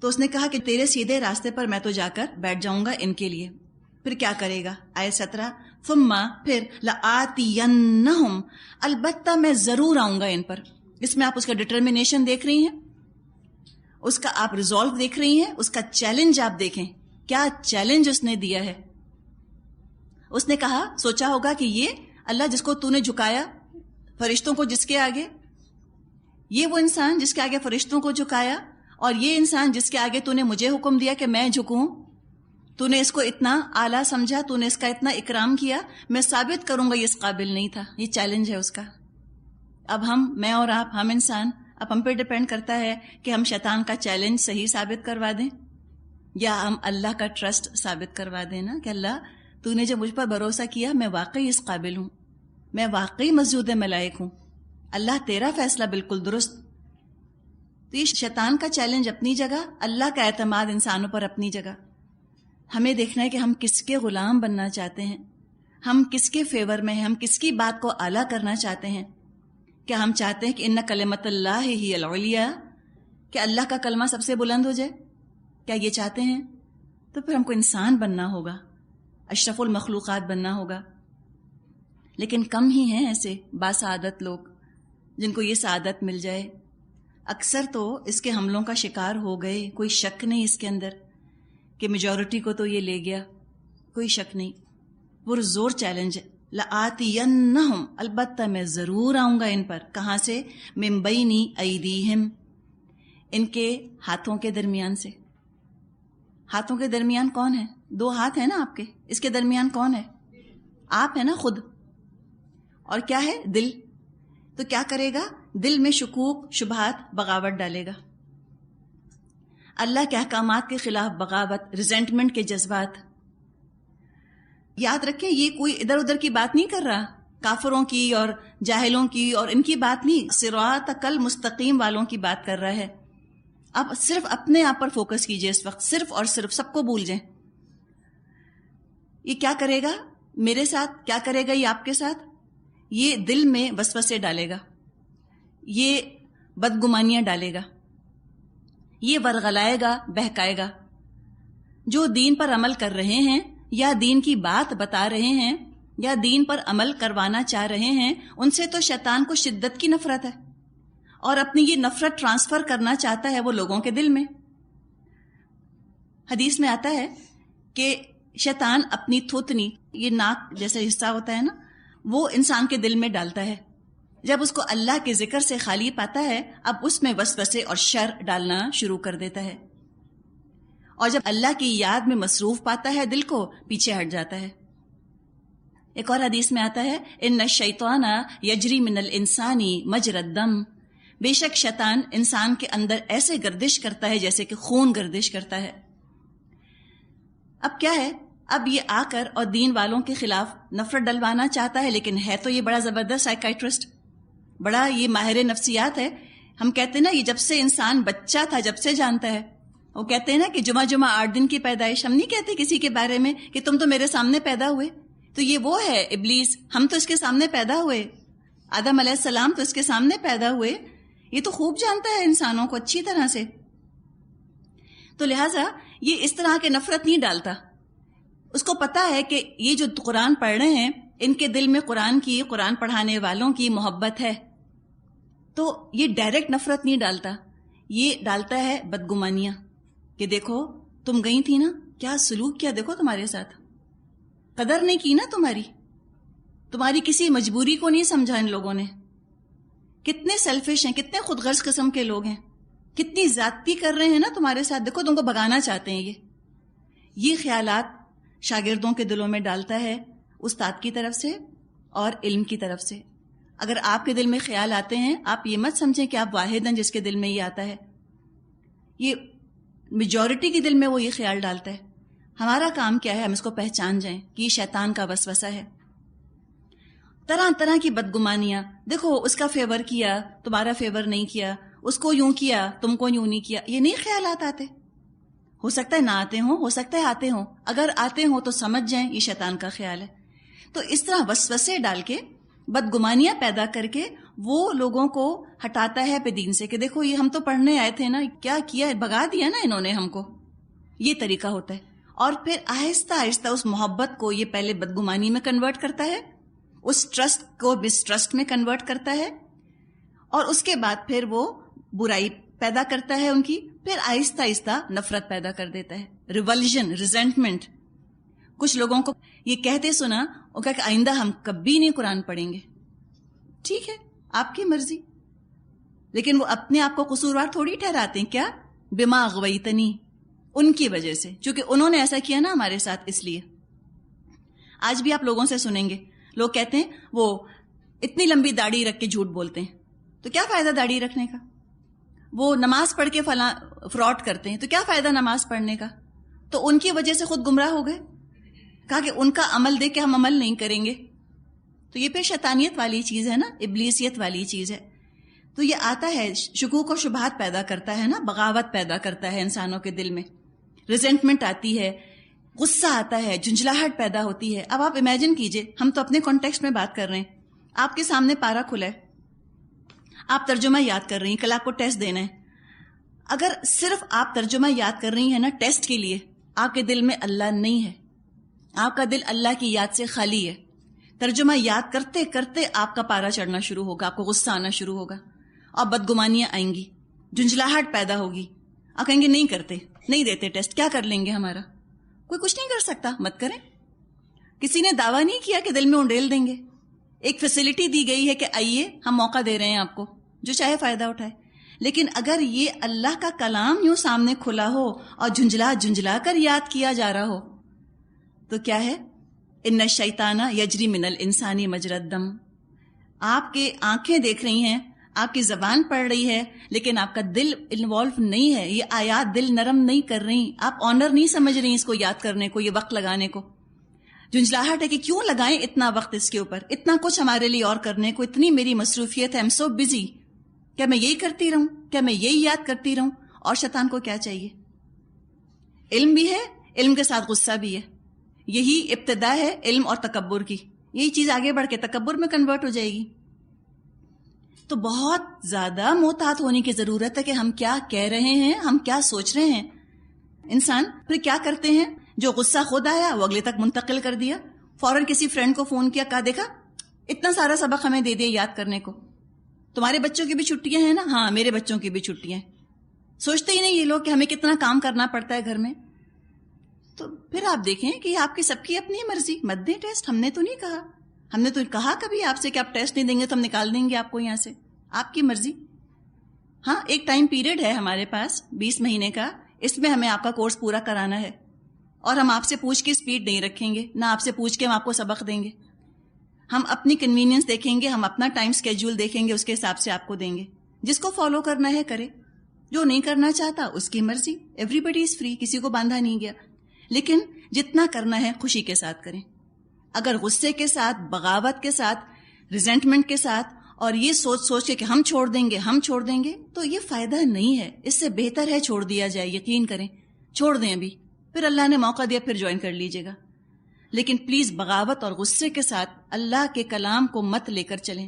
تو اس نے کہا کہ تیرے سیدھے راستے پر میں تو جا کر بیٹھ جاؤں گا ان کے لیے. پھر کیا کرے گا؟ آیت 17 ثم پھر لآتینہم البتہ میں ضرور آؤں گا ان پر. اس میں آپ اس کا ڈٹرمنیشن دیکھ رہی ہیں, اس کا آپ ریزالو دیکھ رہی ہیں, اس کا چیلنج آپ دیکھیں کیا چیلنج اس نے دیا ہے. اس نے کہا, سوچا ہوگا کہ یہ اللہ جس کو تو نے جھکایا فرشتوں کو جس کے آگے, یہ وہ انسان جس کے آگے فرشتوں کو جھکایا, اور یہ انسان جس کے آگے تو نے مجھے حکم دیا کہ میں جھکوں, تو نے اس کو اتنا اعلیٰ سمجھا, تو نے اس کا اتنا اکرام کیا, میں ثابت کروں گا یہ اس قابل نہیں تھا. یہ چیلنج ہے اس کا. اب میں اور آپ, ہم انسان, اب ہم پہ ڈپینڈ کرتا ہے کہ ہم شیطان کا چیلنج صحیح ثابت کروا دیں یا ہم اللہ کا ٹرسٹ ثابت کروا دیں نا کہ اللہ تو نے جو مجھ پر بھروسہ کیا میں واقعی اس قابل ہوں, میں واقعی مسجود ملائک ہوں, اللہ تیرا فیصلہ بالکل درست. تو یہ شیطان کا چیلنج اپنی جگہ, اللہ کا اعتماد انسانوں پر اپنی جگہ. ہمیں دیکھنا ہے کہ ہم کس کے غلام بننا چاہتے ہیں, ہم کس کے فیور میں ہیں, ہم کس کی بات کو اعلیٰ کرنا چاہتے ہیں. کیا ہم چاہتے ہیں کہ ان کلمۃ اللہ ہی العلیٰ, کہ اللہ کا کلمہ سب سے بلند ہو جائے؟ کیا یہ چاہتے ہیں؟ تو پھر ہم کو انسان بننا ہوگا, اشرف المخلوقات بننا ہوگا. لیکن کم ہی ہیں ایسے باسعادت لوگ جن کو یہ سعادت مل جائے. اکثر تو اس کے حملوں کا شکار ہو گئے, کوئی شک نہیں اس کے اندر کہ میجورٹی کو تو یہ لے گیا, کوئی شک نہیں. پرزور چیلنج ہے. لآتینہم البتہ میں ضرور آؤں گا ان پر. کہاں سے؟ من بین ایدیہم, ان کے ہاتھوں کے درمیان سے. ہاتھوں کے درمیان کون ہے؟ 2 ہاتھ ہیں نا آپ کے, اس کے درمیان کون ہے؟ آپ ہے نا خود. اور کیا ہے؟ دل. تو کیا کرے گا؟ دل میں شکوک, شبہات, بغاوت ڈالے گا. اللہ کے احکامات کے خلاف بغاوت, ریزنٹمنٹ کے جذبات. یاد رکھیں یہ کوئی ادھر ادھر کی بات نہیں کر رہا, کافروں کی اور جاہلوں کی اور ان کی بات نہیں, صراط المستقیم والوں کی بات کر رہا ہے. اب صرف اپنے آپ پر فوکس کیجئے اس وقت, صرف اور صرف, سب کو بھول جائیں. یہ کیا کرے گا میرے ساتھ, کیا کرے گا یہ آپ کے ساتھ؟ یہ دل میں وسوسے ڈالے گا, یہ بدگمانیاں ڈالے گا, یہ ورغلائے گا, بہکائے گا. جو دین پر عمل کر رہے ہیں یا دین کی بات بتا رہے ہیں یا دین پر عمل کروانا چاہ رہے ہیں, ان سے تو شیطان کو شدت کی نفرت ہے, اور اپنی یہ نفرت ٹرانسفر کرنا چاہتا ہے وہ لوگوں کے دل میں. حدیث میں آتا ہے کہ شیطان اپنی تھوتنی, یہ ناک جیسا حصہ ہوتا ہے نا, وہ انسان کے دل میں ڈالتا ہے. جب اس کو اللہ کے ذکر سے خالی پاتا ہے, اب اس میں وسوسے اور شر ڈالنا شروع کر دیتا ہے, اور جب اللہ کی یاد میں مصروف پاتا ہے دل کو, پیچھے ہٹ جاتا ہے. ایک اور حدیث میں آتا ہے ان الشیطان یجری من الانسان مجری الدم, بے شک شیطان انسان کے اندر ایسے گردش کرتا ہے جیسے کہ خون گردش کرتا ہے. اب کیا ہے, اب یہ آ کر اور دین والوں کے خلاف نفرت ڈلوانا چاہتا ہے, لیکن ہے تو یہ بڑا زبردست سائیکائٹرسٹ, بڑا یہ ماہر نفسیات ہے. ہم کہتے ہیں نا یہ جب سے انسان بچہ تھا جب سے جانتا ہے. وہ کہتے ہیں نا کہ جمعہ 8 دن کی پیدائش. ہم نہیں کہتے کسی کے بارے میں کہ تم تو میرے سامنے پیدا ہوئے. تو یہ وہ ہے ابلیس, ہم تو اس کے سامنے پیدا ہوئے, آدم علیہ السلام تو اس کے سامنے پیدا ہوئے. یہ تو خوب جانتا ہے انسانوں کو اچھی طرح سے. تو لہٰذا یہ اس طرح کے نفرت نہیں ڈالتا. اس کو پتا ہے کہ یہ جو قرآن پڑھ رہے ہیں ان کے دل میں قرآن کی, قرآن پڑھانے والوں کی محبت ہے. تو یہ ڈائریکٹ نفرت نہیں ڈالتا, یہ ڈالتا ہے بدگمانیاں کہ دیکھو تم گئی تھی نا, کیا سلوک کیا دیکھو تمہارے ساتھ, قدر نہیں کی نا تمہاری کسی مجبوری کو نہیں سمجھا ان لوگوں نے. کتنے سیلفش ہیں, کتنے خود غرض قسم کے لوگ ہیں, کتنی زیادتی کر رہے ہیں نا تمہارے ساتھ, دیکھو تم کو بھگانا چاہتے ہیں. یہ خیالات شاگردوں کے دلوں میں ڈالتا ہے استاد کی طرف سے اور علم کی طرف سے. اگر آپ کے دل میں خیال آتے ہیں, آپ یہ مت سمجھیں کہ آپ واحد ہیں جس کے دل میں یہ آتا ہے. یہ میجورٹی کے دل میں وہ یہ خیال ڈالتا ہے. ہمارا کام کیا ہے, ہم اس کو پہچان جائیں کہ یہ شیطان کا وسوسہ ہے. طرح طرح کی بدگمانیاں, دیکھو اس کا فیور کیا, تمہارا فیور نہیں کیا, اس کو یوں کیا, تم کو یوں نہیں کیا. یہ نہیں خیالات آتے. ہو سکتا ہے نہ آتے ہوں, ہو سکتا ہے آتے ہوں. اگر آتے ہوں تو سمجھ جائیں یہ شیطان کا خیال ہے. تو اس طرح وسوسے ڈال کے بدگمانیاں پیدا کر کے وہ لوگوں کو ہٹاتا ہے پہ دین سے کہ دیکھو یہ ہم تو پڑھنے آئے تھے نا، کیا کیا ہے، بھگا دیا نا انہوں نے ہم کو. یہ طریقہ ہوتا ہے. اور پھر آہستہ آہستہ اس محبت کو یہ پہلے بدگمانی میں کنورٹ کرتا ہے، اس ٹرسٹ کو مس ٹرسٹ میں کنورٹ کرتا ہے، اور اس کے بعد پھر وہ برائی پیدا کرتا ہے ان کی، پھر آہستہ آہستہ نفرت پیدا کر دیتا ہے، ریولژن، ریزنٹمنٹ. کچھ لوگوں کو یہ کہتے سنا وہ کہا کہ آئندہ ہم کبھی نہیں قرآن پڑھیں گے. ٹھیک ہے، آپ کی مرضی، لیکن وہ اپنے آپ کو قصوروار تھوڑی ٹھہراتے ہیں. کیا؟ بما اغویتنی، ان کی وجہ سے، چونکہ انہوں نے ایسا کیا نا ہمارے ساتھ. اس لیے آج بھی آپ لوگوں سے سنیں گے لوگ کہتے ہیں وہ اتنی لمبی داڑھی رکھ کے جھوٹ بولتے ہیں، تو کیا فائدہ داڑھی رکھنے کا؟ وہ نماز پڑھ کے فلاں فراڈ کرتے ہیں، تو کیا فائدہ نماز پڑھنے کا؟ تو ان کی وجہ سے خود گمراہ ہو گئے. کہا کہ ان کا عمل دیکھ کے ہم عمل نہیں کریں گے. تو یہ پھر شیطانیت والی چیز ہے نا، ابلیسیت والی چیز ہے. تو یہ آتا ہے، شکوک و شبہات پیدا کرتا ہے نا، بغاوت پیدا کرتا ہے انسانوں کے دل میں، ریزنٹمنٹ آتی ہے، غصہ آتا ہے، جھنجھلاہٹ پیدا ہوتی ہے. اب آپ امیجن کیجئے، ہم تو اپنے کانٹیکسٹ میں بات کر رہے ہیں، آپ کے سامنے پارا کھلا ہے، آپ ترجمہ یاد کر رہی ہیں، کل آپ کو ٹیسٹ دینا ہے. اگر صرف آپ ترجمہ یاد کر رہی ہیں نا ٹیسٹ کے لیے، آپ کے دل میں اللہ نہیں ہے، آپ کا دل اللہ کی یاد سے خالی ہے. ترجمہ یاد کرتے کرتے آپ کا پارا چڑھنا شروع ہوگا، آپ کو غصہ آنا شروع ہوگا، اور بدگمانیاں آئیں گی، جھنجھلاہٹ پیدا ہوگی. آپ کہیں گے نہیں کرتے، نہیں دیتے ٹیسٹ، کیا کر لیں گے ہمارا؟ کوئی کچھ نہیں کر سکتا، مت کریں. کسی نے دعویٰ نہیں کیا کہ دل میں انڈیل دیں گے. ایک فیسلٹی دی گئی ہے کہ آئیے ہم موقع دے رہے ہیں آپ کو، جو چاہے فائدہ اٹھائے. لیکن اگر یہ اللہ کا کلام یوں سامنے کھلا ہو اور جھنجھلا جھنجھلا کر یاد کیا جا رہا ہو تو کیا ہے؟ ان الشیطان یجری من الانسان مجری الدم. آپ کے آنکھیں دیکھ رہی ہیں، آپ کی زبان پڑھ رہی ہے، لیکن آپ کا دل انوالو نہیں ہے. یہ آیات دل نرم نہیں کر رہی، آپ آنر نہیں سمجھ رہی اس کو یاد کرنے کو، یہ وقت لگانے کو. جھنجھلاہٹ ہے کہ کیوں لگائیں اتنا وقت اس کے اوپر، اتنا کچھ ہمارے لیے اور کرنے کو، اتنی میری مصروفیت ہے، ایم سو بزی. کیا میں یہی کرتی رہوں؟ کیا میں یہی یاد کرتی رہوں؟ اور شیطان کو کیا چاہیے؟ علم بھی ہے، علم کے ساتھ غصہ بھی ہے. یہی ابتدا ہے علم اور تکبر کی. یہی چیز آگے بڑھ کے تکبر میں کنورٹ ہو جائے گی. تو بہت زیادہ محتاط ہونے کی ضرورت ہے کہ ہم کیا کہہ رہے ہیں، ہم کیا سوچ رہے ہیں. انسان پھر کیا کرتے ہیں، جو غصہ خود آیا وہ اگلے تک منتقل کر دیا. فوراً کسی فرینڈ کو فون کیا، کہا دیکھا اتنا سارا سبق ہمیں دے دیا یاد کرنے کو، تمہارے بچوں کی بھی چھٹیاں ہیں نا؟ ہاں میرے بچوں کی بھی چھٹیاں ہیں. سوچتے ہی نہیں یہ لوگ کہ ہمیں کتنا کام کرنا پڑتا ہے گھر میں. تو پھر آپ دیکھیں کہ آپ کی سب کی اپنی مرضی، مت دیں ٹیسٹ. ہم نے تو نہیں کہا، ہم نے تو کہا کبھی آپ سے کہ آپ ٹیسٹ نہیں دیں گے تو ہم نکال دیں گے آپ کو یہاں سے. آپ کی مرضی. ہاں ایک ٹائم پیریڈ ہے ہمارے پاس 20 مہینے کا، اس میں ہمیں آپ کا کورس پورا کرانا ہے، اور ہم آپ سے پوچھ کے اسپیڈ نہیں رکھیں گے، نہ آپ سے پوچھ کے ہم آپ کو سبق دیں گے. ہم اپنی کنوینئنس دیکھیں گے، ہم اپنا ٹائم اسکیڈول دیکھیں گے، اس کے حساب سے آپ کو دیں گے. جس کو فالو کرنا ہے کرے، جو نہیں کرنا چاہتا اس کی مرضی. ایوری بڈی از فری، کسی کو باندھا نہیں گیا. لیکن جتنا کرنا ہے خوشی کے ساتھ کریں. اگر غصے کے ساتھ، بغاوت کے ساتھ، ریزنٹمنٹ کے ساتھ، اور یہ سوچ کے کہ ہم چھوڑ دیں گے، ہم چھوڑ دیں گے، تو یہ فائدہ نہیں ہے. اس سے بہتر ہے چھوڑ دیا جائے. یقین کریں، چھوڑ دیں ابھی، پھر اللہ نے موقع دیا پھر جوائن کر لیجئے گا. لیکن پلیز بغاوت اور غصے کے ساتھ اللہ کے کلام کو مت لے کر چلیں.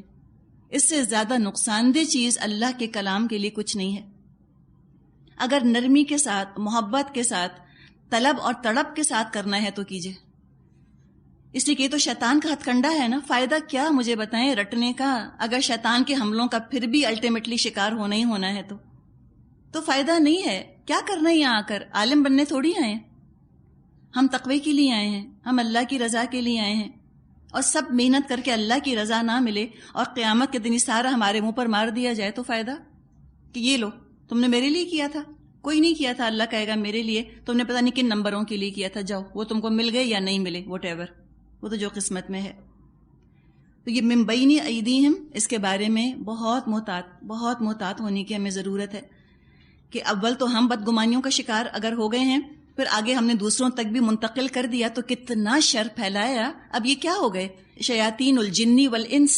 اس سے زیادہ نقصان دہ چیز اللہ کے کلام کے لیے کچھ نہیں ہے. اگر نرمی کے ساتھ، محبت کے ساتھ، طلب اور تڑپ کے ساتھ کرنا ہے تو کیجئے. اس لیے کہ یہ تو شیطان کا ہتھ کنڈا ہے نا. فائدہ کیا مجھے بتائیں رٹنے کا، اگر شیطان کے حملوں کا پھر بھی الٹیمیٹلی شکار ہونا ہی ہونا ہے تو فائدہ نہیں ہے. کیا کرنا ہے یہاں آ کر؟ عالم بننے تھوڑی آئے ہیں. ہم تقوی کے لیے آئے ہیں، ہم اللہ کی رضا کے لیے آئے ہیں. اور سب محنت کر کے اللہ کی رضا نہ ملے اور قیامت کے دن سارا ہمارے منہ پر مار دیا جائے تو فائدہ؟ کہ یہ لو تم نے میرے لیے کیا تھا. کوئی نہیں کیا تھا. اللہ کہے گا میرے لیے تم نے پتہ نہیں کن نمبروں کے لیے کیا تھا، جاؤ وہ تم کو مل گئے یا نہیں ملے، واٹ ایور، وہ تو جو قسمت میں ہے. تو یہ من بین ایدیہم، اس کے بارے میں بہت محتاط ہونے کی ہمیں ضرورت ہے کہ اول تو ہم بدگمانیوں کا شکار اگر ہو گئے ہیں، پھر آگے ہم نے دوسروں تک بھی منتقل کر دیا تو کتنا شر پھیلایا. اب یہ کیا ہو گئے؟ شیاطین الجن والانس.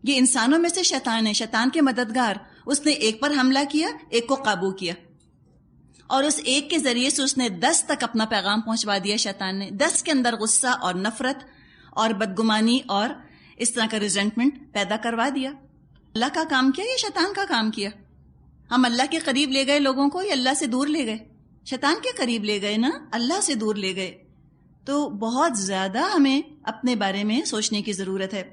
یہ انسانوں میں سے شیطان ہے، شیطان کے مددگار. اس نے ایک پر حملہ کیا، ایک کو قابو کیا، اور اس ایک کے ذریعے سے اس نے 10 تک اپنا پیغام پہنچوا دیا. شیطان نے 10 کے اندر غصہ اور نفرت اور بدگمانی اور اس طرح کا ریزنٹمنٹ پیدا کروا دیا. اللہ کا کام کیا یا شیطان کا کام کیا؟ ہم اللہ کے قریب لے گئے لوگوں کو یا اللہ سے دور لے گئے؟ شیطان کے قریب لے گئے نا، اللہ سے دور لے گئے. تو بہت زیادہ ہمیں اپنے بارے میں سوچنے کی ضرورت ہے.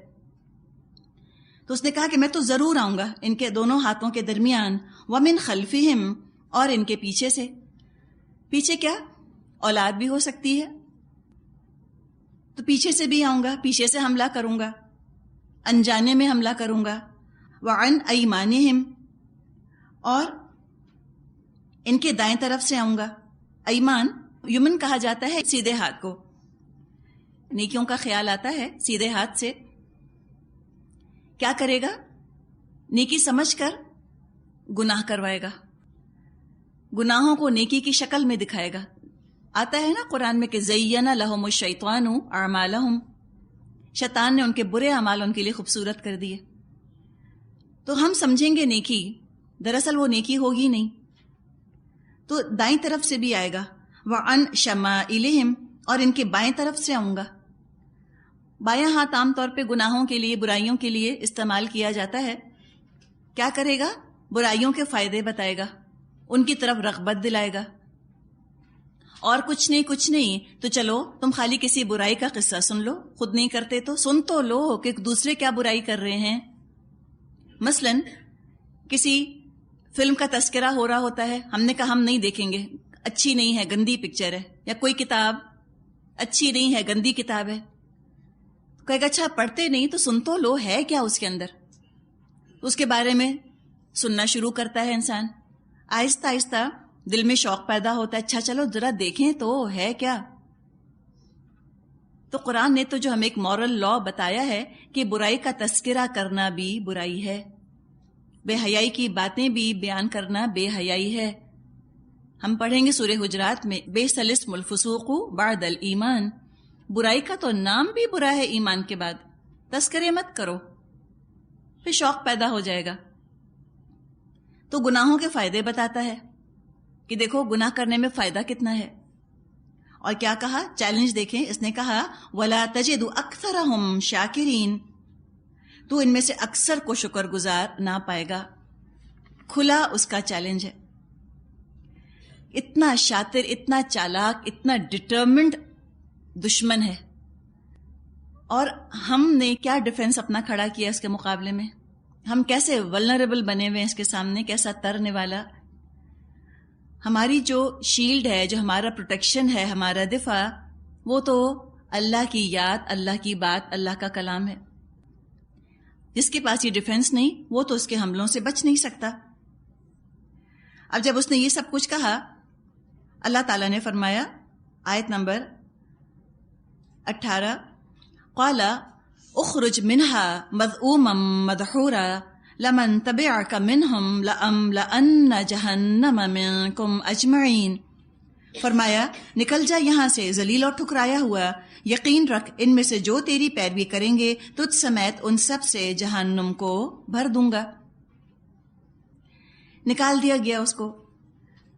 تو اس نے کہا کہ میں تو ضرور آؤں گا ان کے دونوں ہاتھوں کے درمیان، وَمِنْ خَلْفِهِمْ، اور ان کے پیچھے سے. پیچھے کیا؟ اولاد بھی ہو سکتی ہے، تو پیچھے سے بھی آؤں گا، پیچھے سے حملہ کروں گا، انجانے میں حملہ کروں گا. وَعَنْ أَيْمَانِهِمْ، اور ان کے دائیں طرف سے آؤں گا. ایمان یمن کہا جاتا ہے سیدھے ہاتھ کو. نیکیوں کا خیال آتا ہے سیدھے ہاتھ سے. کیا کرے گا؟ نیکی سمجھ کر گناہ کروائے گا، گناہوں کو نیکی کی شکل میں دکھائے گا. آتا ہے نا قرآن میں کہ زین لہم الشیطان اعمالہم، شیطان نے ان کے برے اعمال ان کے لیے خوبصورت کر دیے. تو ہم سمجھیں گے نیکی، دراصل وہ نیکی ہوگی نہیں. تو دائیں طرف سے بھی آئے گا. وَعَنْ شَمَائِلِهِمْ، اور ان کے بائیں طرف سے آؤں گا. بایاں ہاتھ عام طور پہ گناہوں کے لیے، برائیوں کے لیے استعمال کیا جاتا ہے. کیا کرے گا؟ برائیوں کے فائدے بتائے گا، ان کی طرف رغبت دلائے گا. اور کچھ نہیں تو چلو تم خالی کسی برائی کا قصہ سن لو، خود نہیں کرتے تو سن تو لو کہ دوسرے کیا برائی کر رہے ہیں. مثلاً کسی فلم کا تذکرہ ہو رہا ہوتا ہے، ہم نے کہا ہم نہیں دیکھیں گے، اچھی نہیں ہے، گندی پکچر ہے. یا کوئی کتاب اچھی نہیں ہے، گندی کتاب ہے. کہے گا اچھا پڑھتے نہیں تو سن تو لو، ہے کیا اس کے اندر. اس کے بارے میں سننا شروع کرتا ہے انسان. آہستہ آہستہ دل میں شوق پیدا ہوتا ہے، اچھا چلو ذرا دیکھیں تو ہے کیا. تو قرآن نے تو جو ہمیں ایک مورل لا بتایا ہے کہ برائی کا تذکرہ کرنا بھی برائی ہے، بے حیائی کی باتیں بھی بیان کرنا بے حیائی ہے. ہم پڑھیں گے سورہ حجرات میں بئس الاسم الفسوق بعد الایمان، برائی کا تو نام بھی برا ہے ایمان کے بعد. تذکرے مت کرو، پھر شوق پیدا ہو جائے گا. تو گناہوں کے فائدے بتاتا ہے کہ دیکھو گناہ کرنے میں فائدہ کتنا ہے. اور کیا کہا؟ چیلنج دیکھیں، اس نے کہا وَلَا تَجِدُ أَكْثَرَهُمْ شَاكِرِينَ، تو ان میں سے اکثر کو شکر گزار نہ پائے گا. کھلا اس کا چیلنج ہے. اتنا شاطر، اتنا چالاک، اتنا ڈٹرمنڈ دشمن ہے. اور ہم نے کیا ڈیفنس اپنا کھڑا کیا اس کے مقابلے میں؟ ہم کیسے ولنریبل بنے ہوئے ہیں اس کے سامنے، کیسا ترنے والا. ہماری جو شیلڈ ہے، جو ہمارا پروٹیکشن ہے، ہمارا دفاع، وہ تو اللہ کی یاد، اللہ کی بات، اللہ کا کلام ہے. جس کے پاس یہ ڈیفنس نہیں، وہ تو اس کے حملوں سے بچ نہیں سکتا. اب جب اس نے یہ سب کچھ کہا، اللہ تعالیٰ نے فرمایا آیت نمبر 18 قال اخرج منها مذءوما مدحورا لمن تبعك منهم لأملأن جہنم منكم اجمعین. فرمایا نکل جا یہاں سے ذلیل اور ٹھکرایا ہوا، یقین رکھ ان میں سے جو تیری پیروی کریں گے تجھ سمیت ان سب سے جہنم کو بھر دوں گا. نکال دیا گیا اس کو،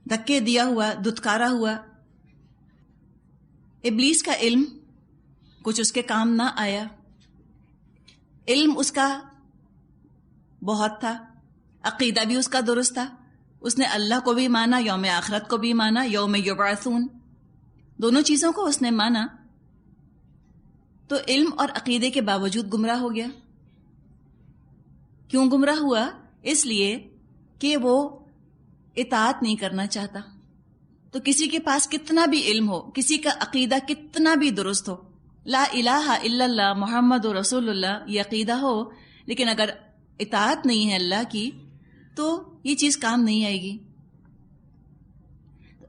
دھکے دیا ہوا، دھتکارا ہوا. ابلیس کا علم کچھ اس کے کام نہ آیا. علم اس کا بہت تھا، عقیدہ بھی اس کا درست تھا. اس نے اللہ کو بھی مانا، یوم آخرت کو بھی مانا، یوم یبعثون، دونوں چیزوں کو اس نے مانا. تو علم اور عقیدے کے باوجود گمراہ ہو گیا. کیوں گمراہ ہوا؟ اس لیے کہ وہ اطاعت نہیں کرنا چاہتا. تو کسی کے پاس کتنا بھی علم ہو، کسی کا عقیدہ کتنا بھی درست ہو، لا الہ الا اللہ محمد رسول اللہ یہ عقیدہ ہو، لیکن اگر اطاعت نہیں ہے اللہ کی تو یہ چیز کام نہیں آئے گی.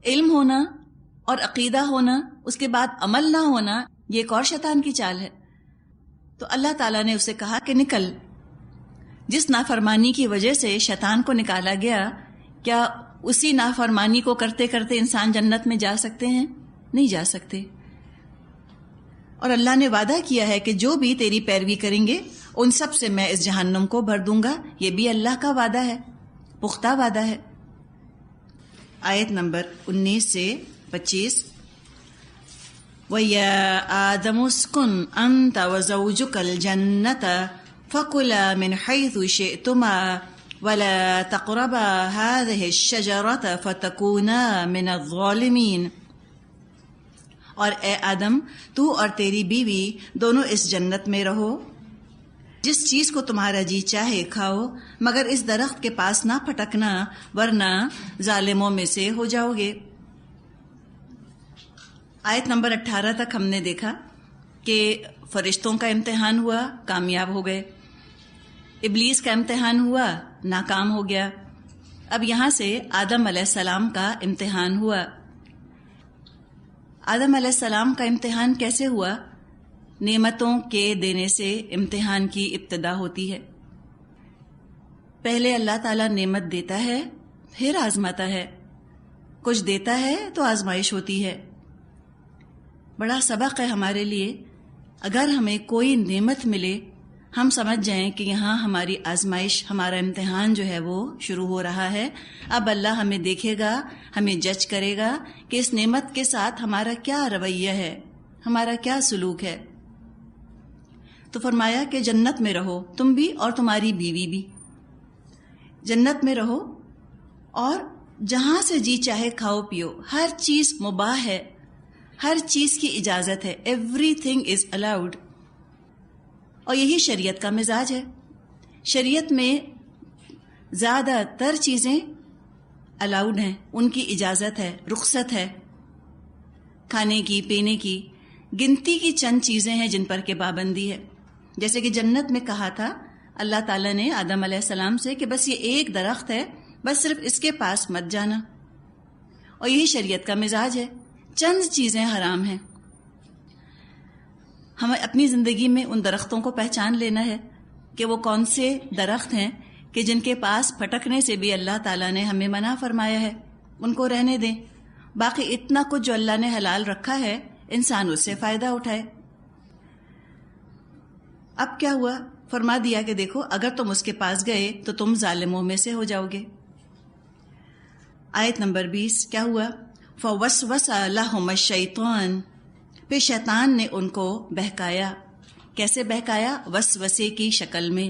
علم ہونا اور عقیدہ ہونا، اس کے بعد عمل نہ ہونا، یہ ایک اور شیطان کی چال ہے. تو اللہ تعالیٰ نے اسے کہا کہ نکل. جس نافرمانی کی وجہ سے شیطان کو نکالا گیا، کیا اسی نافرمانی کو کرتے کرتے انسان جنت میں جا سکتے ہیں؟ نہیں جا سکتے. اور اللہ نے وعدہ کیا ہے کہ جو بھی تیری پیروی کریں گے ان سب سے میں اس جہنم کو بھر دوں گا. یہ بھی اللہ کا وعدہ ہے، پختہ وعدہ ہے. آیت نمبر 19 سے 25 وَيَا آدَمُ اسْكُنْ أَنْتَ وَزَوْجُكَ الْجَنَّةَ فَكُلَا مِنْ حَيْثُ شِئْتُمَا وَلَا تَقْرَبَا هَذِهِ الشَّجَرَةَ فَتَكُونَا مِنَ الظَّالِمِينَ. اور اے آدم، تو اور تیری بیوی دونوں اس جنت میں رہو، جس چیز کو تمہارا جی چاہے کھاؤ، مگر اس درخت کے پاس نہ پھٹکنا ورنہ ظالموں میں سے ہو جاؤ گے. آیت نمبر 18 تک ہم نے دیکھا کہ فرشتوں کا امتحان ہوا، کامیاب ہو گئے. ابلیس کا امتحان ہوا، ناکام ہو گیا. اب یہاں سے آدم علیہ السلام کا امتحان ہوا. آدم علیہ السلام کا امتحان کیسے ہوا؟ نعمتوں کے دینے سے امتحان کی ابتدا ہوتی ہے. پہلے اللہ تعالیٰ نعمت دیتا ہے، پھر آزماتا ہے. کچھ دیتا ہے تو آزمائش ہوتی ہے. بڑا سبق ہے ہمارے لیے. اگر ہمیں کوئی نعمت ملے، ہم سمجھ جائیں کہ یہاں ہماری آزمائش، ہمارا امتحان جو ہے وہ شروع ہو رہا ہے. اب اللہ ہمیں دیکھے گا، ہمیں جج کرے گا کہ اس نعمت کے ساتھ ہمارا کیا رویہ ہے، ہمارا کیا سلوک ہے. تو فرمایا کہ جنت میں رہو، تم بھی اور تمہاری بیوی بھی. جنت میں رہو اور جہاں سے جی چاہے کھاؤ پیو. ہر چیز مباح ہے، ہر چیز کی اجازت ہے. Every thing is allowed. اور یہی شریعت کا مزاج ہے. شریعت میں زیادہ تر چیزیں الاؤڈ ہیں، ان کی اجازت ہے، رخصت ہے. کھانے کی، پینے کی گنتی کی چند چیزیں ہیں جن پر کہ پابندی ہے. جیسے کہ جنت میں کہا تھا اللہ تعالیٰ نے آدم علیہ السلام سے کہ بس یہ ایک درخت ہے، بس صرف اس کے پاس مت جانا. اور یہی شریعت کا مزاج ہے. چند چیزیں حرام ہیں. ہمیں اپنی زندگی میں ان درختوں کو پہچان لینا ہے کہ وہ کون سے درخت ہیں کہ جن کے پاس پھٹکنے سے بھی اللہ تعالیٰ نے ہمیں منع فرمایا ہے. ان کو رہنے دیں. باقی اتنا کچھ جو اللہ نے حلال رکھا ہے، انسان اس سے فائدہ اٹھائے. اب کیا ہوا؟ فرما دیا کہ دیکھو اگر تم اس کے پاس گئے تو تم ظالموں میں سے ہو جاؤ گے. آیت نمبر 20 کیا ہوا؟ فَوَسْوَسَ لَهُمَا الشَّيْطَانُ. پھر شیطان نے ان کو بہکایا. کیسے بہکایا؟ وسوسے کی شکل میں.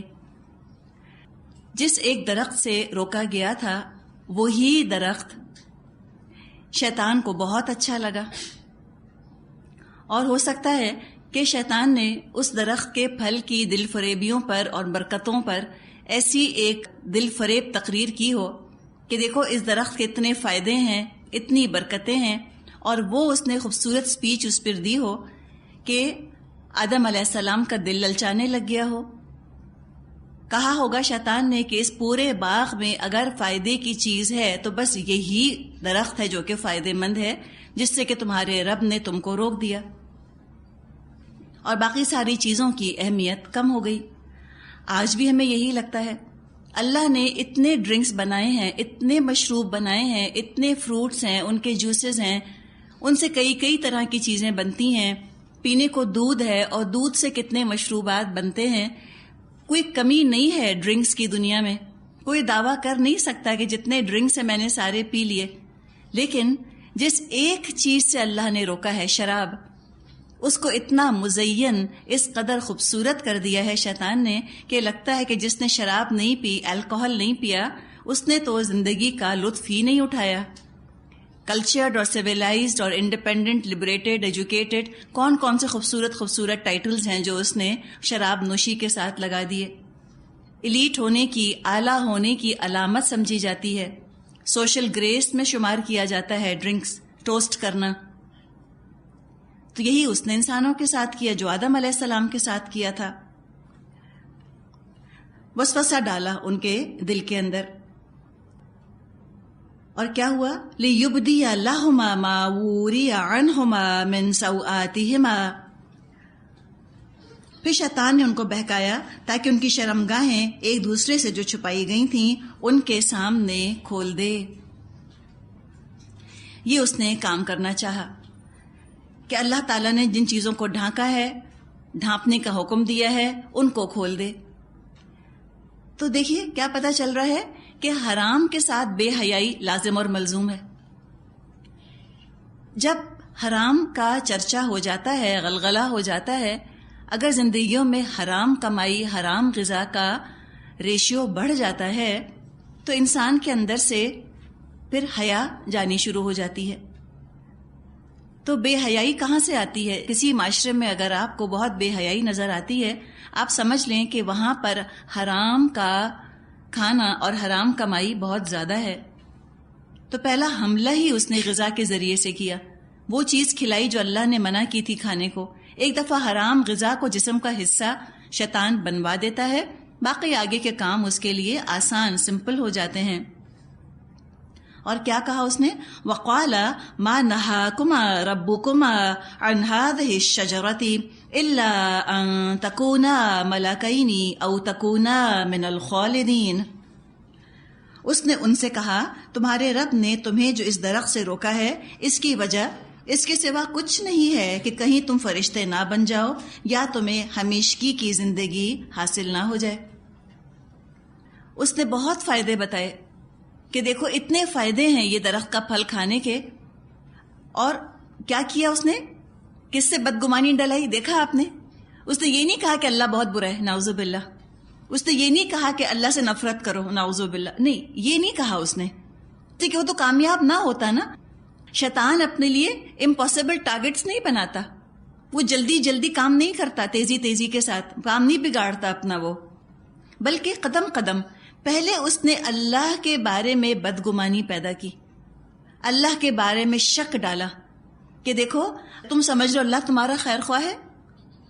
جس ایک درخت سے روکا گیا تھا وہی درخت شیطان کو بہت اچھا لگا، اور ہو سکتا ہے کہ شیطان نے اس درخت کے پھل کی دل فریبیوں پر اور برکتوں پر ایسی ایک دل فریب تقریر کی ہو کہ دیکھو اس درخت کے اتنے فائدے ہیں، اتنی برکتیں ہیں، اور وہ اس نے خوبصورت سپیچ اس پر دی ہو کہ آدم علیہ السلام کا دل للچانے لگ گیا ہو. کہا ہوگا شیطان نے کہ اس پورے باغ میں اگر فائدے کی چیز ہے تو بس یہی درخت ہے جو کہ فائدے مند ہے، جس سے کہ تمہارے رب نے تم کو روک دیا، اور باقی ساری چیزوں کی اہمیت کم ہو گئی. آج بھی ہمیں یہی لگتا ہے. اللہ نے اتنے ڈرنکس بنائے ہیں، اتنے مشروب بنائے ہیں، اتنے فروٹس ہیں، ان کے جوسز ہیں، ان سے کئی طرح کی چیزیں بنتی ہیں. پینے کو دودھ ہے، اور دودھ سے کتنے مشروبات بنتے ہیں. کوئی کمی نہیں ہے ڈرنکس کی دنیا میں. کوئی دعویٰ کر نہیں سکتا کہ جتنے ڈرنکس ہیں میں نے سارے پی لیے. لیکن جس ایک چیز سے اللہ نے روکا ہے، شراب، اس کو اتنا مزین، اس قدر خوبصورت کر دیا ہے شیطان نے کہ لگتا ہے کہ جس نے شراب نہیں پی، الکوہل نہیں پیا، اس نے تو زندگی کا لطف ہی نہیں اٹھایا. کلچرڈ اور سویلائزڈ اور انڈیپینڈنٹ، لبریٹڈ، ایجوکیٹڈ، کون سے خوبصورت ٹائٹلز ہیں جو اس نے شراب نوشی کے ساتھ لگا دیے. ایلیٹ ہونے کی، اعلیٰ ہونے کی علامت سمجھی جاتی ہے. سوشل گریس میں شمار کیا جاتا ہے ڈرنکس، ٹوسٹ کرنا. تو یہی اس نے انسانوں کے ساتھ کیا جو آدم علیہ السلام کے ساتھ کیا تھا. وسوسہ ڈالا ان کے دل کے اندر. اور کیا ہوا؟ لِيُبْدِيَ لَهُمَا مَا وُورِيَ عَنْهُمَا مِنْ سَوْآتِهِمَا. پھر شیطان نے ان کو بہکایا تاکہ ان کی شرمگاہیں ایک دوسرے سے جو چھپائی گئی تھیں ان کے سامنے کھول دے. یہ اس نے کام کرنا چاہا کہ اللہ تعالیٰ نے جن چیزوں کو ڈھانکا ہے، ڈھانپنے کا حکم دیا ہے، ان کو کھول دے. تو دیکھیے کیا پتہ چل رہا ہے کہ حرام کے ساتھ بے حیائی لازم اور ملزوم ہے. جب حرام کا چرچا ہو جاتا ہے، غلغلہ ہو جاتا ہے، اگر زندگیوں میں حرام کمائی، حرام غذا کا ریشیو بڑھ جاتا ہے تو انسان کے اندر سے پھر حیا جانی شروع ہو جاتی ہے. تو بے حیائی کہاں سے آتی ہے؟ کسی معاشرے میں اگر آپ کو بہت بے حیائی نظر آتی ہے، آپ سمجھ لیں کہ وہاں پر حرام کا کھانا اور حرام کمائی بہت زیادہ ہے. تو پہلا حملہ ہی اس نے غذا کے ذریعے سے کیا، وہ چیز کھلائی جو اللہ نے منع کی تھی کھانے کو. ایک دفعہ حرام غذا کو جسم کا حصہ شیطان بنوا دیتا ہے، باقی آگے کے کام اس کے لیے آسان، سمپل ہو جاتے ہیں. اور کیا کہا اس نے؟ وَقَالَ مَا نَهَاكُمَا رَبُّكُمَا عَنْ هَذِهِ الشَّجَرَةِ إِلَّا أَن تَكُونَا مَلَكَيْنِ أَوْ تَكُونَا مِنَ الْخَالِدِينَ. اس نے ان سے کہا تمہارے رب نے تمہیں جو اس درخت سے روکا ہے اس کی وجہ اس کے سوا کچھ نہیں ہے کہ کہیں تم فرشتے نہ بن جاؤ یا تمہیں ہمیشگی کی زندگی حاصل نہ ہو جائے. اس نے بہت فائدے بتائے کہ دیکھو اتنے فائدے ہیں یہ درخت کا پھل کھانے کے، اور کیا کیا اس نے؟ کس سے بدگمانی ڈلائی دیکھا آپ نے؟ اس نے یہ نہیں کہا کہ اللہ بہت برا ہے، نعوذ باللہ. اس نے یہ نہیں کہا کہ اللہ سے نفرت کرو، نعوذ باللہ. نہیں، یہ نہیں کہا اس نے، کہ وہ تو کامیاب نہ ہوتا نا. شیطان اپنے لیے امپاسبل ٹارگٹس نہیں بناتا، وہ جلدی جلدی کام نہیں کرتا، تیزی تیزی کے ساتھ کام نہیں بگاڑتا اپنا وہ، بلکہ قدم قدم پہلے اس نے اللہ کے بارے میں بدگمانی پیدا کی، اللہ کے بارے میں شک ڈالا کہ دیکھو تم سمجھ رہے ہو اللہ تمہارا خیر خواہ ہے،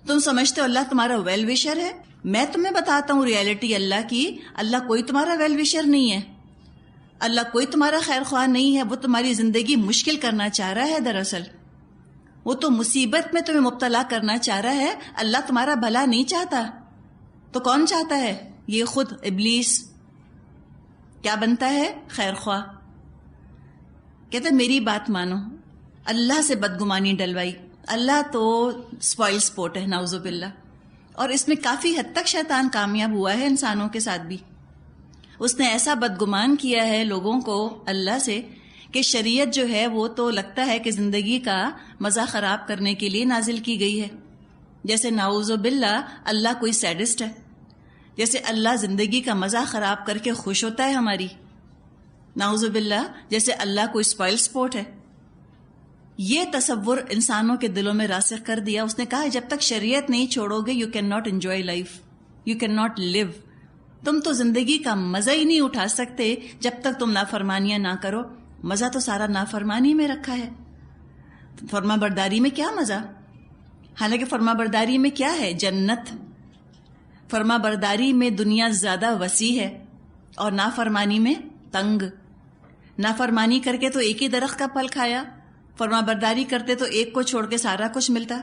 تم سمجھتے ہو اللہ تمہارا ویل وشر ہے. میں تمہیں بتاتا ہوں ریالٹی اللہ کی، اللہ کوئی تمہارا ویل وشر نہیں ہے، اللہ کوئی تمہارا خیر خواہ نہیں ہے. وہ تمہاری زندگی مشکل کرنا چاہ رہا ہے، دراصل وہ تو مصیبت میں تمہیں مبتلا کرنا چاہ رہا ہے. اللہ تمہارا بھلا نہیں چاہتا. تو کون چاہتا ہے؟ یہ خود ابلیس. کیا بنتا ہے؟ خیر خواہ. کہتے میری بات مانو، اللہ سے بدگمانی ڈلوائی. اللہ تو اسپوائل سپورٹ ہے، نعوذ باللہ. اور اس میں کافی حد تک شیطان کامیاب ہوا ہے انسانوں کے ساتھ بھی. اس نے ایسا بدگمان کیا ہے لوگوں کو اللہ سے کہ شریعت جو ہے وہ تو لگتا ہے کہ زندگی کا مزہ خراب کرنے کے لیے نازل کی گئی ہے. جیسے نعوذ باللہ اللہ کوئی سیڈسٹ ہے، جیسے اللہ زندگی کا مزہ خراب کر کے خوش ہوتا ہے ہماری. نعوذ باللہ جیسے اللہ کوئی اسپوائل سپورٹ ہے. یہ تصور انسانوں کے دلوں میں راسخ کر دیا. اس نے کہا جب تک شریعت نہیں چھوڑو گے you can not enjoy life, you can not live. تم تو زندگی کا مزہ ہی نہیں اٹھا سکتے جب تک تم نافرمانیاں نہ کرو. مزہ تو سارا نافرمانی میں رکھا ہے. فرما برداری میں کیا مزہ؟ حالانکہ فرما برداری میں کیا ہے؟ جنت. فرما برداری میں دنیا زیادہ وسیع ہے اور نافرمانی میں تنگ. نافرمانی کر کے تو ایک ہی درخت کا پھل کھایا، فرما برداری کرتے تو ایک کو چھوڑ کے سارا کچھ ملتا.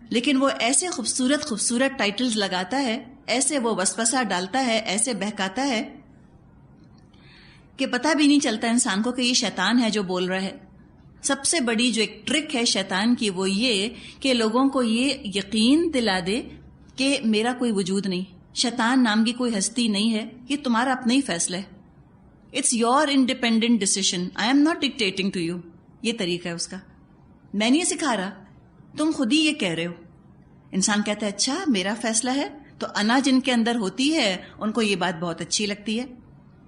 لیکن وہ ایسے خوبصورت خوبصورت ٹائٹلز لگاتا ہے، ایسے وہ وسوسہ ڈالتا ہے، ایسے بہکاتا ہے کہ پتہ بھی نہیں چلتا انسان کو کہ یہ شیطان ہے جو بول رہا ہے. سب سے بڑی جو ایک ٹرک ہے شیطان کی وہ یہ کہ لوگوں کو یہ یقین دلا دے کہ میرا کوئی وجود نہیں، شیطان نام کی کوئی ہستی نہیں ہے، یہ تمہارا اپنا ہی فیصلہ ہے. It's your independent decision, I am not dictating to you. یہ طریقہ ہے اس کا، میں نہیں سکھا رہا، تم خود ہی یہ کہہ رہے ہو. انسان کہتا ہے اچھا میرا فیصلہ ہے. تو انا جن کے اندر ہوتی ہے ان کو یہ بات بہت اچھی لگتی ہے.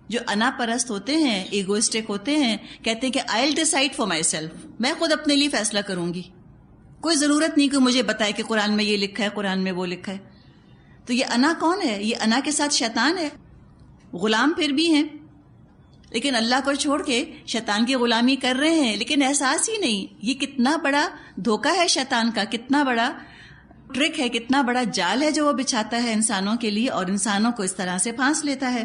جو انا پرست ہوتے ہیں، ایگوئسٹک ہوتے ہیں، کہتے ہیں کہ I will decide for myself, میں خود اپنے لیے فیصلہ کروں گی، کوئی ضرورت نہیں کہ مجھے بتائے کہ قرآن میں یہ لکھا ہے، قرآن میں وہ لکھا ہے. تو یہ انا کون ہے؟ یہ انا کے ساتھ شیطان ہے. غلام پھر بھی ہیں لیکن اللہ کو چھوڑ کے شیطان کی غلامی کر رہے ہیں، لیکن احساس ہی نہیں. یہ کتنا بڑا دھوکہ ہے شیطان کا، کتنا بڑا ٹرک ہے، کتنا بڑا جال ہے جو وہ بچھاتا ہے انسانوں کے لیے اور انسانوں کو اس طرح سے پھانس لیتا ہے.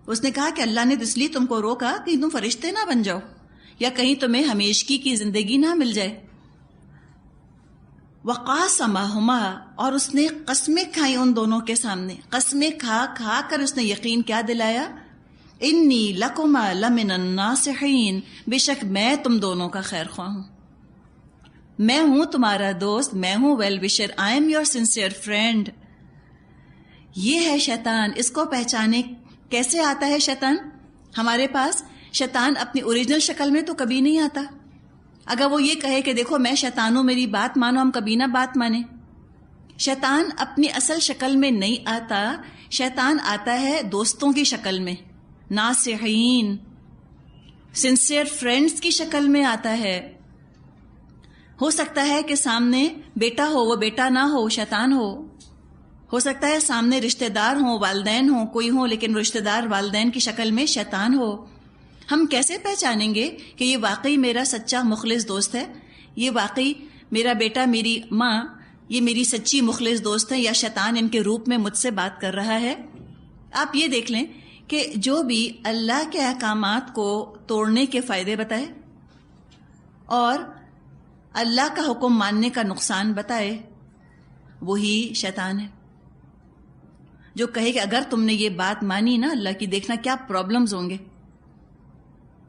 اس نے کہا کہ اللہ نے اس لیے تم کو روکا کہ تم فرشتے نہ بن جاؤ یا کہیں تمہیں ہمیشگی کی زندگی نہ مل جائے. وَقَاسَمَهُمَا، اور اس نے قسمیں کھائی ان دونوں کے سامنے. قسمیں کھا کھا کر اس نے یقین کیا دلایا؟ انی لکما لمن الناصحین، بے شک میں تم دونوں کا خیر خواہ ہوں، میں ہوں تمہارا دوست، میں ہوں well wisher, I am your sincere friend. یہ ہے شیطان. اس کو پہچانے کیسے آتا ہے شیطان ہمارے پاس؟ شیطان اپنی اوریجنل شکل میں تو کبھی نہیں آتا. اگر وہ یہ کہے کہ دیکھو میں شیطان ہوں میری بات مانو، ہم کبھی نہ بات مانیں. شیطان اپنی اصل شکل میں نہیں آتا، شیطان آتا ہے دوستوں کی شکل میں، ناصحین، سنسیئر فرینڈز کی شکل میں آتا ہے. ہو سکتا ہے کہ سامنے بیٹا ہو، وہ بیٹا نہ ہو، شیطان ہو سکتا ہے سامنے رشتہ دار ہوں، والدین ہوں، کوئی ہو لیکن رشتہ دار والدین کی شکل میں شیطان ہو. ہم کیسے پہچانیں گے کہ یہ واقعی میرا سچا مخلص دوست ہے، یہ واقعی میرا بیٹا، میری ماں، یہ میری سچی مخلص دوست ہے، یا شیطان ان کے روپ میں مجھ سے بات کر رہا ہے؟ آپ یہ دیکھ لیں کہ جو بھی اللہ کے احکامات کو توڑنے کے فائدے بتائے اور اللہ کا حکم ماننے کا نقصان بتائے، وہی شیطان ہے. جو کہے کہ اگر تم نے یہ بات مانی نا اللہ کی، دیکھنا کیا پرابلمز ہوں گے،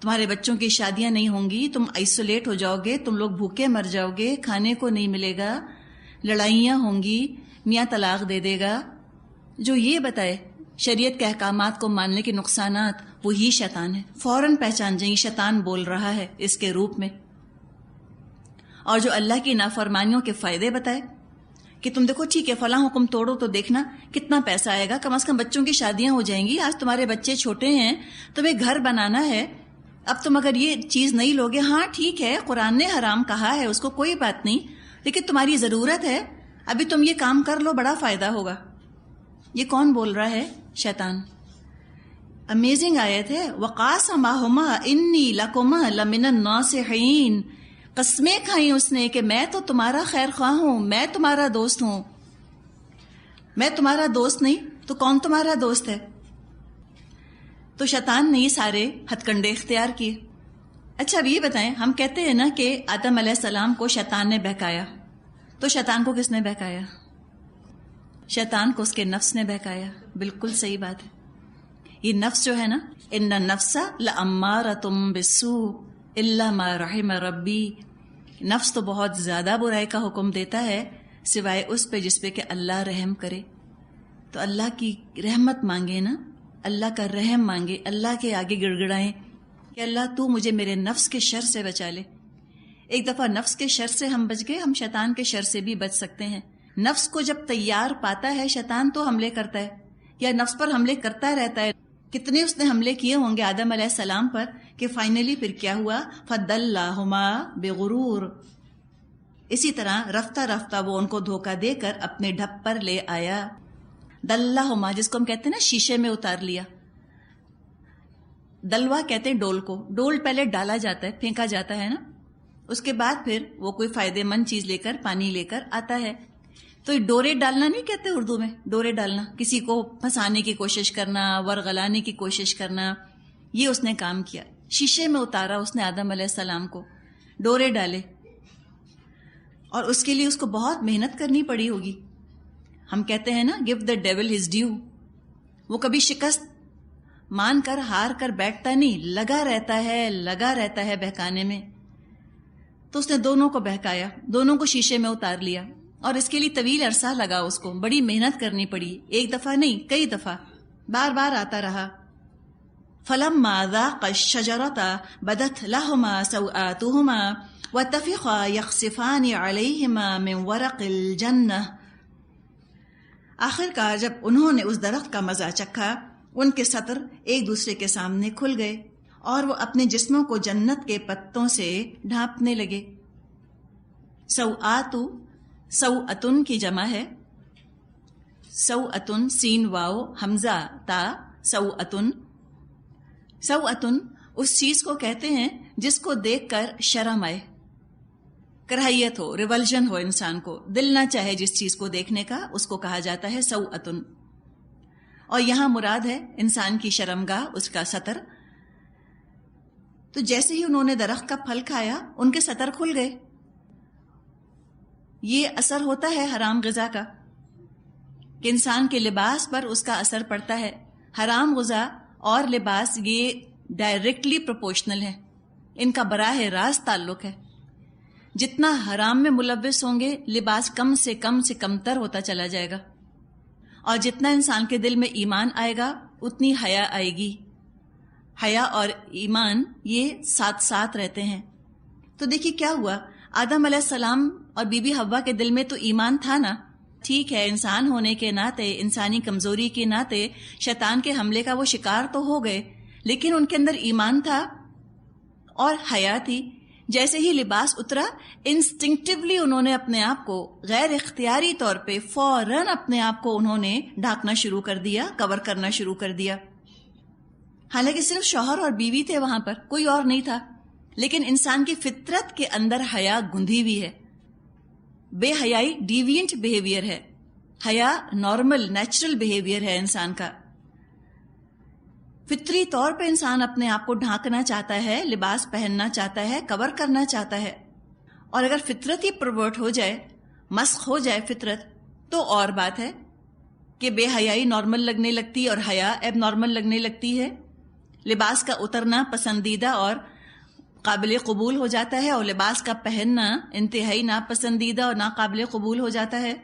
تمہارے بچوں کی شادیاں نہیں ہوں گی، تم آئسولیٹ ہو جاؤ گے، تم لوگ بھوکے مر جاؤ گے، کھانے کو نہیں ملے گا، لڑائیاں ہوں گی، میاں طلاق دے دے گا. جو یہ بتائے شریعت کے احکامات کو ماننے کے نقصانات، وہی شیطان ہے. فوراً پہچان جائیں شیطان بول رہا ہے اس کے روپ میں. اور جو اللہ کی نافرمانیوں کے فائدے بتائے کہ تم دیکھو ٹھیک ہے فلاں حکم توڑو تو دیکھنا کتنا پیسہ آئے گا، کم از کم بچوں کی شادیاں ہو جائیں گی، آج تمہارے بچے چھوٹے ہیں، تمہیں گھر بنانا ہے، اب تم اگر یہ چیز نہیں لوگے، ہاں ٹھیک ہے قرآن نے حرام کہا ہے اس کو، کوئی بات نہیں، لیکن تمہاری ضرورت ہے، ابھی تم یہ کام کر لو، بڑا فائدہ ہوگا. یہ کون بول رہا ہے؟ شیطان. امیزنگ آیت ہے. وَقَاسَمَهُمَا إِنِّي لَكُمَا لَمِنَ النَّاصِحِينَ. قسمیں کھائیں اس نے کہ میں تو تمہارا خیر خواہ ہوں، میں تمہارا دوست ہوں. میں تمہارا دوست نہیں تو کون تمہارا دوست ہے؟ تو شیطان نے یہ سارے ہتھ کنڈے اختیار کیے. اچھا اب یہ بتائیں، ہم کہتے ہیں نا کہ آدم علیہ السلام کو شیطان نے بہکایا، تو شیطان کو کس نے بہکایا؟ شیطان کو اس کے نفس نے بہکایا. بالکل صحیح بات ہے. یہ نفس جو ہے نا، ان النفس لامارۃ بالسوء الا ما رحم ربی، نفس تو بہت زیادہ برائی کا حکم دیتا ہے سوائے اس پہ جس پہ کہ اللہ رحم کرے. تو اللہ کی رحمت مانگے نا، اللہ کا رحم مانگے، اللہ کے آگے گڑ گڑائیں کہ اللہ تو مجھے میرے نفس کے شر سے بچا لے. ایک دفعہ نفس کے شر سے ہم بچ گئے، ہم شیطان کے شر سے بھی بچ سکتے ہیں. نفس کو جب تیار پاتا ہے شیطان تو حملے کرتا ہے، یا نفس پر حملے کرتا رہتا ہے. کتنے اس نے حملے کیے ہوں گے آدم علیہ السلام پر، کہ فائنلی پھر کیا ہوا؟ فَدَلَّهُمَا بِغُرُورٍ. اسی طرح رفتہ رفتہ وہ ان کو دھوکہ دے کر اپنے ڈھب پر لے آیا. دلہما، جس کو ہم کہتے ہیں نا شیشے میں اتار لیا. دلوا کہتے ہیں ڈول کو. ڈول پہلے ڈالا جاتا ہے، پھینکا جاتا ہے نا، اس کے بعد پھر وہ کوئی فائدے مند چیز لے کر، پانی لے کر آتا ہے. تو ڈورے ڈالنا نہیں کہتے اردو میں، ڈورے ڈالنا، کسی کو پھنسانے کی کوشش کرنا، ورغلانے کی کوشش کرنا، یہ اس نے کام کیا. شیشے میں اتارا اس نے آدم علیہ السلام کو، ڈورے ڈالے، اور اس کے لیے اس کو بہت محنت کرنی پڑی ہوگی. ہم کہتے ہیں نا give the devil his due. وہ کبھی شکست مان کر ہار کر بیٹھتا نہیں، لگا رہتا ہے بہکانے میں. تو اس نے دونوں کو بہکایا، دونوں کو شیشے میں اتار لیا، اور اس کے لیے طویل عرصہ لگا، اس کو بڑی محنت کرنی پڑی. ایک دفعہ نہیں، کئی دفعہ، بار بار آتا رہا. فَلَمَّا ذَاقَا الشَّجَرَةَ بَدَتْ لَهُمَا سَوْآتُهُمَا وَاتَّفِقَا يَخْصِفَانِ عَلَيْهِمَا مِنْ وَرَقِ الْجَنَّةِ. آخر کار جب انہوں نے اس درخت کا مزہ چکھا، ان کے سطر ایک دوسرے کے سامنے کھل گئے اور وہ اپنے جسموں کو جنت کے پتوں سے ڈھانپنے لگے. سوآتو، سوءتن کی جمع ہے، سوءتن سین واو حمزہ تا، سوءتن. سوءتن اس چیز کو کہتے ہیں جس کو دیکھ کر شرم آئے، کراہیت ہو، ریولجن ہو، انسان کو دل نہ چاہے جس چیز کو دیکھنے کا، اس کو کہا جاتا ہے سوءتن. اور یہاں مراد ہے انسان کی شرمگاہ، اس کا سطر. تو جیسے ہی انہوں نے درخت کا پھل کھایا، ان کے سطر کھل گئے. یہ اثر ہوتا ہے حرام غذا کا، کہ انسان کے لباس پر اس کا اثر پڑتا ہے. حرام غذا اور لباس یہ ڈائریکٹلی پروپورشنل ہے، ان کا براہ راست تعلق ہے. جتنا حرام میں ملوث ہوں گے، لباس کم سے کمتر ہوتا چلا جائے گا. اور جتنا انسان کے دل میں ایمان آئے گا، اتنی حیا آئے گی. حیا اور ایمان یہ ساتھ ساتھ رہتے ہیں. تو دیکھیے کیا ہوا، آدم علیہ السلام اور بی بی حوا کے دل میں تو ایمان تھا نا. ٹھیک ہے، انسان ہونے کے ناطے، انسانی کمزوری کے ناطے شیطان کے حملے کا وہ شکار تو ہو گئے، لیکن ان کے اندر ایمان تھا اور حیا تھی. جیسے ہی لباس اترا، انسٹنکٹیولی انہوں نے اپنے آپ کو غیر اختیاری طور پہ فوراً اپنے آپ کو انہوں نے ڈھانکنا شروع کر دیا، کور کرنا شروع کر دیا. حالانکہ صرف شوہر اور بیوی تھے وہاں پر، کوئی اور نہیں تھا، لیکن انسان کی فطرت کے اندر حیا گندھی ہوئی ہے. بے حیائی ڈیوینٹ بیہیویئر ہے، حیا نارمل نیچرل بیہیویئر ہے انسان کا. فطری طور پہ انسان اپنے آپ کو ڈھانکنا چاہتا ہے، لباس پہننا چاہتا ہے، کور کرنا چاہتا ہے. اور اگر فطرت ہی پرورٹ ہو جائے، مسخ ہو جائے فطرت، تو اور بات ہے کہ بے حیائی نارمل لگنے لگتی اور حیا ایب نارمل لگنے لگتی ہے. لباس کا اترنا پسندیدہ اور قابل قبول ہو جاتا ہے، اور لباس کا پہننا انتہائی ناپسندیدہ اور ناقابل قبول ہو جاتا ہے.